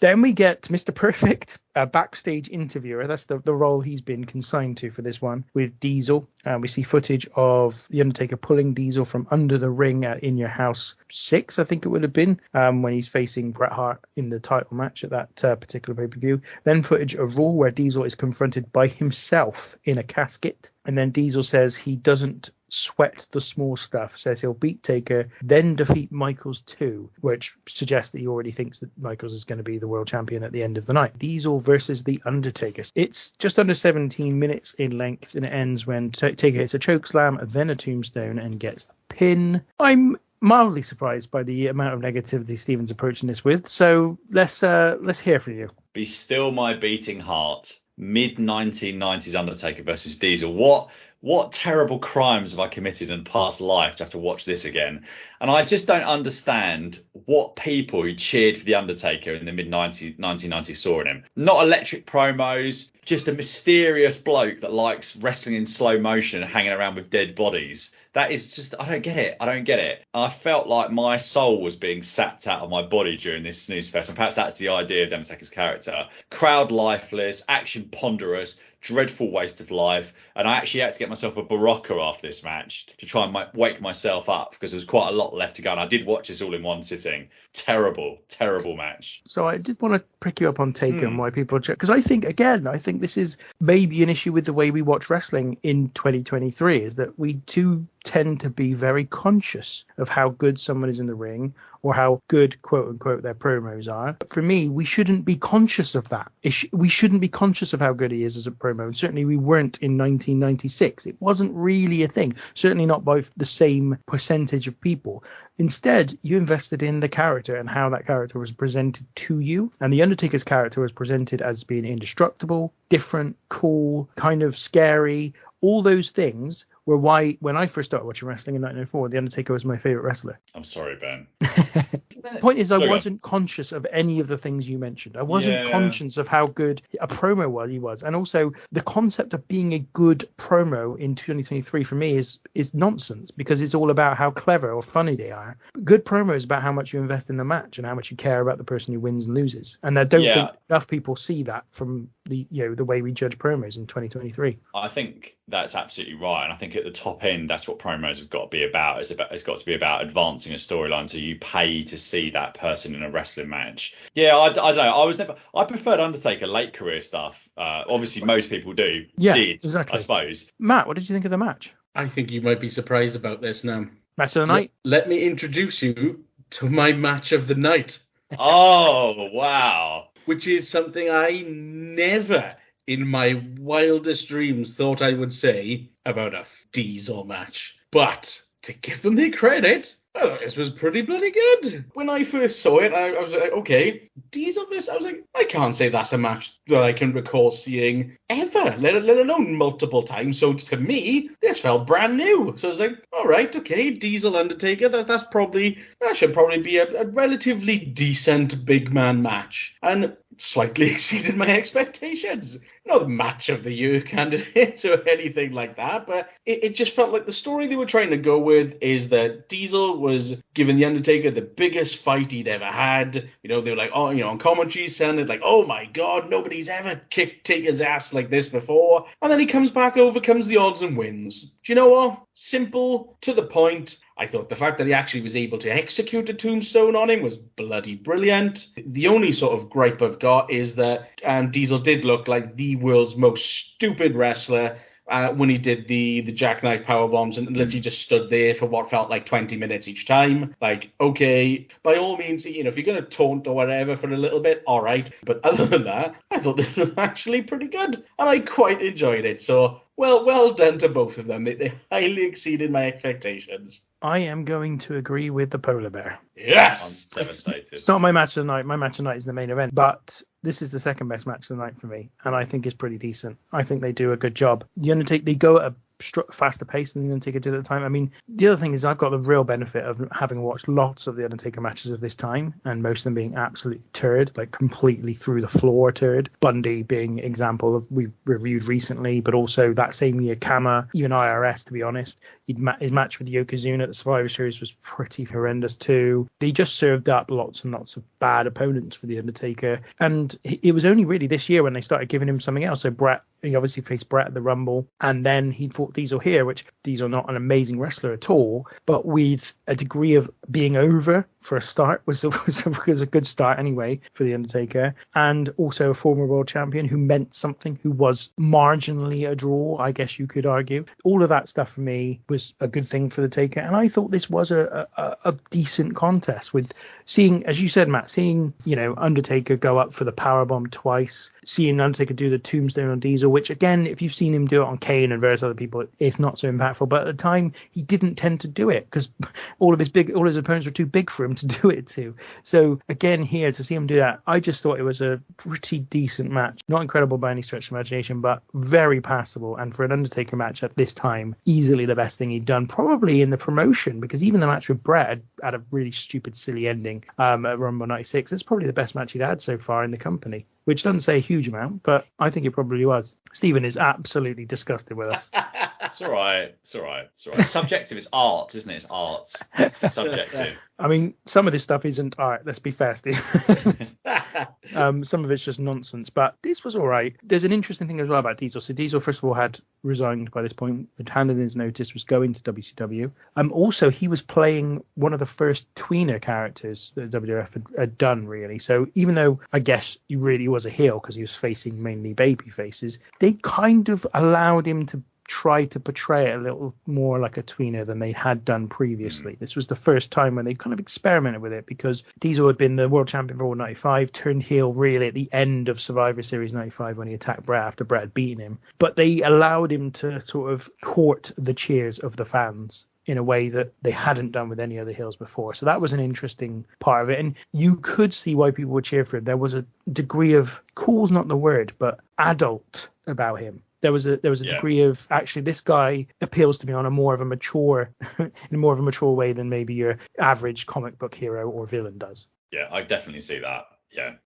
Then we get Mr. Perfect, a backstage interviewer. That's the role he's been consigned to for this one, with Diesel. We see footage of The Undertaker pulling Diesel from under the ring at In Your House 6, I think it would have been, when he's facing Bret Hart in the title match at that particular pay-per-view. Then footage of Raw where Diesel is confronted by himself in a casket. And then Diesel says he doesn't sweat the small stuff, says he'll beat Taker, then defeat Michaels too, which suggests that he already thinks that Michaels is going to be the world champion at the end of the night. Diesel versus The Undertaker. It's just under 17 minutes in length, and it ends when Taker hits a chokeslam, then a tombstone, and gets the pin. I'm mildly surprised by the amount of negativity Steven's approaching this with, so let's hear from you. Be still my beating heart. Mid-1990s Undertaker versus Diesel. What terrible crimes have I committed in a past life to have to watch this again? And I just don't understand what people who cheered for The Undertaker in the mid-1990s saw in him. Not electric promos, just a mysterious bloke that likes wrestling in slow motion and hanging around with dead bodies. That is just, I don't get it. I felt like my soul was being sapped out of my body during this snooze fest. And perhaps that's the idea of The Undertaker's character. Crowd lifeless, action ponderous, dreadful waste of life. And I actually had to get myself a Barocca after this match to try and wake myself up, because there was quite a lot left to go. And I did watch this all in one sitting. Terrible match. So I did want to pick you up on Taker and why people check, because I think this is maybe an issue with the way we watch wrestling in 2023, is that we do tend to be very conscious of how good someone is in the ring or how good, quote unquote, their promos are. But for me, we shouldn't be conscious of that. We shouldn't be conscious of how good he is as a promo. And certainly we weren't in 1996. It wasn't really a thing. Certainly not by the same percentage of people. Instead, you invested in the character and how that character was presented to you. And The Undertaker's character was presented as being indestructible, different, cool, kind of scary. All those things were why, when I first started watching wrestling in 1994, The Undertaker was my favourite wrestler. I'm sorry, Ben. The point is, I wasn't conscious of any of the things you mentioned. I wasn't conscious of how good a promo he was. And also, the concept of being a good promo in 2023 for me is nonsense, because it's all about how clever or funny they are. Good promo is about how much you invest in the match and how much you care about the person who wins and loses. And I don't think enough people see that from the way we judge promos in 2023. I think that's absolutely right. And I think at the top end, that's what promos have got to be about. It's got to be about advancing a storyline, so you pay to see that person in a wrestling match. Yeah, I don't know. I preferred Undertaker late career stuff. Obviously, most people do. Yeah, did, exactly. I suppose. Matt, what did you think of the match? I think you might be surprised about this now. Match of the night? Let me introduce you to my match of the night. Oh, wow. Which is something I never in my wildest dreams thought I would say about a Diesel match. But to give them their credit, I thought this was pretty bloody good. When I first saw it, I was like, okay, Diesel versus, I was like, I can't say that's a match that I can recall seeing ever, let alone multiple times. So to me, this felt brand new. So I was like, all right, okay, Diesel Undertaker, that should probably be a relatively decent big man match. And slightly exceeded my expectations. Not the match of the year candidate or anything like that, but it just felt like the story they were trying to go with is that Diesel was giving The Undertaker the biggest fight he'd ever had. They were like, on commentary sounded like, oh my God, nobody's ever kicked Taker's ass like this before. And then he comes back, overcomes the odds and wins. Do you know what? Simple, to the point. I thought the fact that he actually was able to execute a tombstone on him was bloody brilliant. The only sort of gripe I've got is that Diesel did look like the world's most stupid wrestler when he did the jackknife powerbombs and literally just stood there for what felt like 20 minutes each time. Like, okay, by all means, if you're going to taunt or whatever for a little bit, all right. But other than that, I thought this was actually pretty good and I quite enjoyed it. So, well done to both of them. They highly exceeded my expectations. I am going to agree with the polar bear. Yes! I'm devastated. It's not my match of the night. My match of the night is the main event. But this is the second best match of the night for me. And I think it's pretty decent. I think they do a good job. The Undertaker, they go at a faster pace than the Undertaker did at the time. I mean, the other thing is I've got the real benefit of having watched lots of the Undertaker matches of this time, and most of them being absolutely turd, like completely through the floor turd. Bundy being example of we reviewed recently, but also that same year Kama, even IRS, to be honest. His match with Yokozuna at the Survivor Series was pretty horrendous too. They just served up lots and lots of bad opponents for the Undertaker, and it was only really this year when they started giving him something else. So he obviously faced Brett at the Rumble, and then he fought Diesel here, which Diesel not an amazing wrestler at all, but with a degree of being over for a start was a good start anyway for the Undertaker, and also a former world champion who meant something, who was marginally a draw, I guess you could argue. All of that stuff for me was a good thing for the Taker, and I thought this was a decent contest with seeing, as you said, Matt, seeing Undertaker go up for the powerbomb twice, seeing Undertaker do the tombstone on Diesel, which again, if you've seen him do it on Kane and various other people, it's not so impactful. But at the time, he didn't tend to do it because all his opponents were too big for him to do it to. So again, here to see him do that, I just thought it was a pretty decent match. Not incredible by any stretch of imagination, but very passable. And for an Undertaker match at this time, easily the best thing he'd done, probably in the promotion, because even the match with Brett had a really stupid, silly ending at Rumble 96. It's probably the best match he'd had so far in the company, which doesn't say a huge amount, but I think it probably was. Stephen is absolutely disgusted with us. It's all right. Subjective. It's art, isn't it? It's art. It's subjective. I mean, some of this stuff isn't art. Let's be fair, Steve. Some of it's just nonsense, but this was all right. There's an interesting thing as well about Diesel. So Diesel, first of all, had resigned by this point, had handed in his notice, was going to WCW. Also, he was playing one of the first tweener characters that WWF had done, really. So even though I guess he really was a heel because he was facing mainly baby faces, they kind of allowed him to try to portray it a little more like a tweener than they had done previously. This was the first time when they kind of experimented with it, because Diesel had been the world champion for Raw 95, turned heel really at the end of Survivor Series 95 when he attacked Brett after Brett had beaten him. But they allowed him to sort of court the cheers of the fans in a way that they hadn't done with any other heels before. So that was an interesting part of it. And you could see why people would cheer for him. There was a degree of, cool's not the word, but adult about him. There was a degree of, actually, this guy appeals to me on a more of a mature, in a more of a mature way than maybe your average comic book hero or villain does. Yeah, I definitely see that. Yeah.